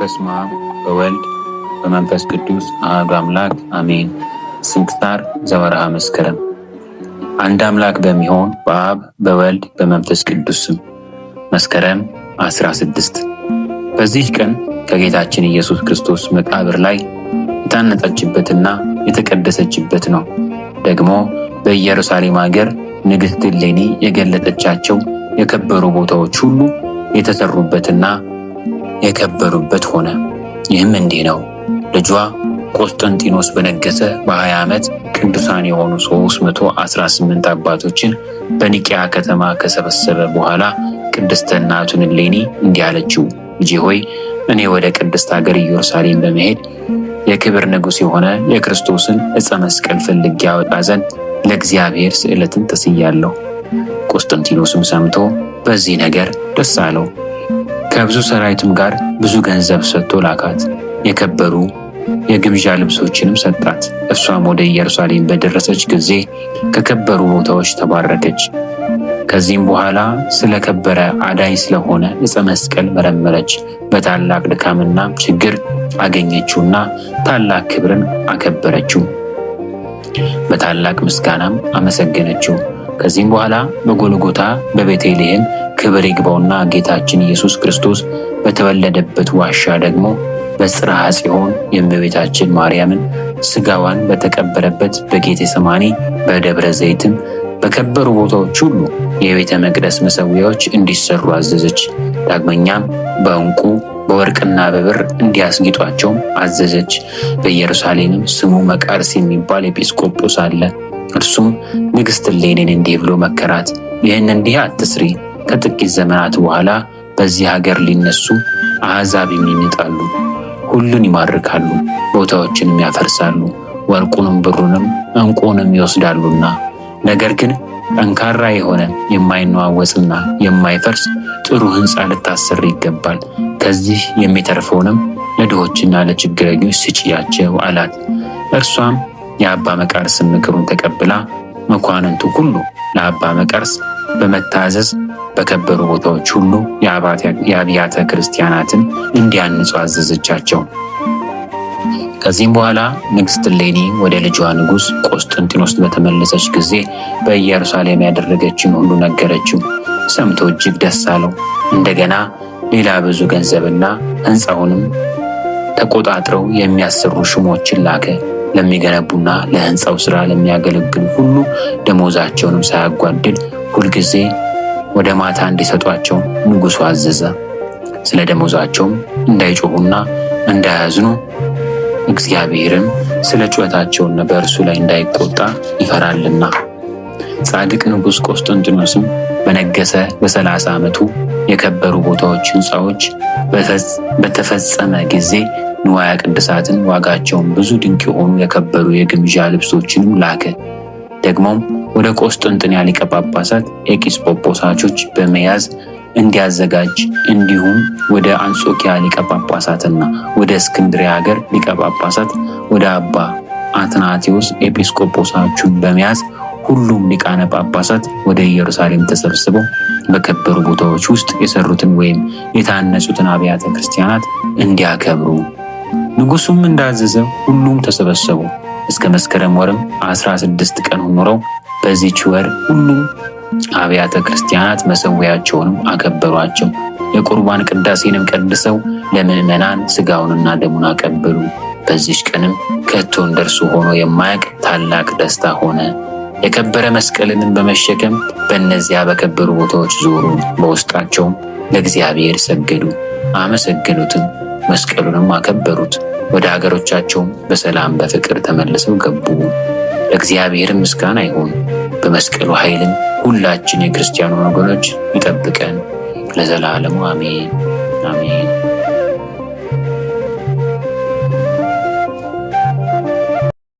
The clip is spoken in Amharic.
በስመ አብ በወልድ በመንፈስ ቅዱስ አሐዱ አምላክ አሜን። ስንክሳር ዘወርኀ መስከረም። አንድ አምላክ በሚሆን በአብ በወልድ በመንፈስ ቅዱስ ስም መስከረም 16 በዚህ ቀን ከጌታችን ኢየሱስ ክርስቶስ መቃብር ላይ የታነጸችበትና የተቀደሰችበት ነው። ደግሞ በኢየሩሳሌም ሀገር ንግሥት እሌኒ የገለጠቻቸው የከበሩ ቦታዎች ሁሉ የተሰሩበትና የከበሩበት ሆነ። ይህም እንዲህ ነው። ልጇ ቆስጠንጢኖስ በነገሰ በ20 ዓመት ቅዱሳን የሆኑ 318 አባቶችን በኒቅያ ከተማ ከሰበሰበ በኋላ ቅድስተ እናቱን እሌኒ እንዲህ አለችው። ልጄ ሆይ እኔ ወደ ቅድስት ሀገር ኢየሩሳሌም በመሄድ የክብር ንጉሥ የሆነ የክርስቶስን ዕፀ መስቀል ፈልጌ ያወጣ ዘንድ ለእግዚአብሔር ስዕለትን ተስያለሁ። ቆስጠንጢኖስም ሰምቶ በዚህ ነገር ደስ አለው። ከብዙ ሰራዊትም ጋር ብዙ ገንዘብ ሰጥቶ ላካት። የከበሩ የግምዣ ልብሶችንም ሰጣት። እሷም ወደ ኢየሩሳሌም በደረሰች ጊዜ ከከበሩ ቦታዎች ተባረከች። ከዚህም በኋላ ስለከበረ አዳኝ ስለሆነ ዕፀ መስቀል መረመረች። በታላቅ ድካምና ችግር አገኘችውና ታላቅ ክብርን አከበረችው። በታላቅ ምስጋናም አመሰገነችው። ከዚህም በኋላ በጎልጎታ በቤተልሔም ክብር ይግባውና ጌታችን ኢየሱስ ክርስቶስ በተወለደበት ዋሻ ደግሞ በጽርሐ ጽዮን የእመቤታችን ማርያምን ሥጋዋን በተቀበረበት በጌቴሰማኒ በደብረ ዘይትም በከበሩ ቦታዎች ሁሉ የቤተ መቅደስ መሠዊያዎች እንዲሰሩ አዘዘች። ዳግመኛም በዕንቁ በወርቅና በብር እንዲያስጊጧቸው አዘዘች። በኢየሩሳሌምም ስሙ መቃርስ የሚባል ኤጲስቆጶስ አለ። እርሱም ንግሥት እሌኒን እንዲህ ብሎ መከራት። ይህን እንዲህ አትስሪ፣ ከጥቂት ዘመናት በኋላ በዚህ ሀገር ሊነሱ አሕዛብ ይመጣሉ፣ ሁሉን ይማርካሉ፣ ቦታዎችንም ያፈርሳሉ፣ ወርቁንም ብሩንም ዕንቁንም ይወስዳሉና። ነገር ግን ጠንካራ የሆነ የማይነዋወጽና የማይፈርስ ጥሩ ሕንፃ ልታሰሪ ይገባል። ከዚህ የሚተርፈውንም ለድሆችና ለችግረኞች ስጪያቸው አላት። እርሷም የአባ መቃርስን ምክሩን ተቀብላ መኳንንቱ ሁሉ ለአባ መቃርስ በመታዘዝ በከበሩ ቦታዎች ሁሉ የአብያተ ክርስቲያናትን እንዲያንጹ አዘዘቻቸው። ከዚህም በኋላ ንግሥት እሌኒ ወደ ልጇ ንጉሥ ቆስጠንጢኖስ በተመለሰች ጊዜ በኢየሩሳሌም ያደረገችን ሁሉ ነገረችው። ሰምቶ እጅግ ደስ አለው። እንደገና ሌላ ብዙ ገንዘብና ሕንፃውንም ተቆጣጥረው የሚያሰሩ ሹሞችን ላከ። ለሚገነቡና ለሕንፃው ሥራ ለሚያገለግሉ ሁሉ ደሞዛቸውንም ሳያጓድል ሁልጊዜ ወደ ማታ እንዲሰጧቸው ንጉሡ አዘዘ። ስለ ደሞዛቸውም እንዳይጮኹና እንዳያዝኑ እግዚአብሔርም ስለ ጩኸታቸውና በእርሱ ላይ እንዳይቆጣ ይፈራልና። ጻድቅ ንጉሥ ቆስጠንጢኖስም በነገሰ በ30 ዓመቱ የከበሩ ቦታዎች ሕንፃዎች በተፈጸመ ጊዜ ንዋየ ቅድሳትን ዋጋቸውን ብዙ ድንቅ የሆኑ የከበሩ የግምዣ ልብሶችንም ላከ። ደግሞም ወደ ቆስጠንጥንያ ሊቀ ጳጳሳት ኤጲስቆጶሳቶች በመያዝ እንዲያዘጋጅ፣ እንዲሁም ወደ አንጾኪያ ሊቀ ጳጳሳትና ወደ እስክንድርያ ሀገር ሊቀ ጳጳሳት ወደ አባ አትናቴዎስ ኤጲስቆጶሳቱን በመያዝ ሁሉም ሊቃነ ጳጳሳት ወደ ኢየሩሳሌም ተሰብስበው በከበሩ ቦታዎች ውስጥ የሰሩትን ወይም የታነጹትን አብያተ ክርስቲያናት እንዲያከብሩ ንጉሡም እንዳዘዘ ሁሉም ተሰበሰቡ። እስከ መስከረም ወርም 16 ቀን ኖረው በዚህች ወር ሁሉም አብያተ ክርስቲያናት መሠዊያቸውንም አከበሯቸው። የቁርባን ቅዳሴንም ቀድሰው ለምዕመናን ሥጋውንና ደሙን አቀበሉ። በዚህች ቀንም ከቶ እንደርሱ ሆኖ የማያውቅ ታላቅ ደስታ ሆነ። የከበረ መስቀልንም በመሸከም በእነዚያ በከበሩ ቦታዎች ዞሩ። በውስጣቸውም ለእግዚአብሔር ሰገዱ፣ አመሰገኑትም፣ መስቀሉንም አከበሩት። ወደ አገሮቻቸውም በሰላም በፍቅር ተመልሰው ገቡ። ለእግዚአብሔርም ምስጋና ይሁን። በመስቀሉ ኃይልም ሁላችን የክርስቲያኑ ወገኖች ይጠብቀን ለዘላለሙ አሜን አሜን።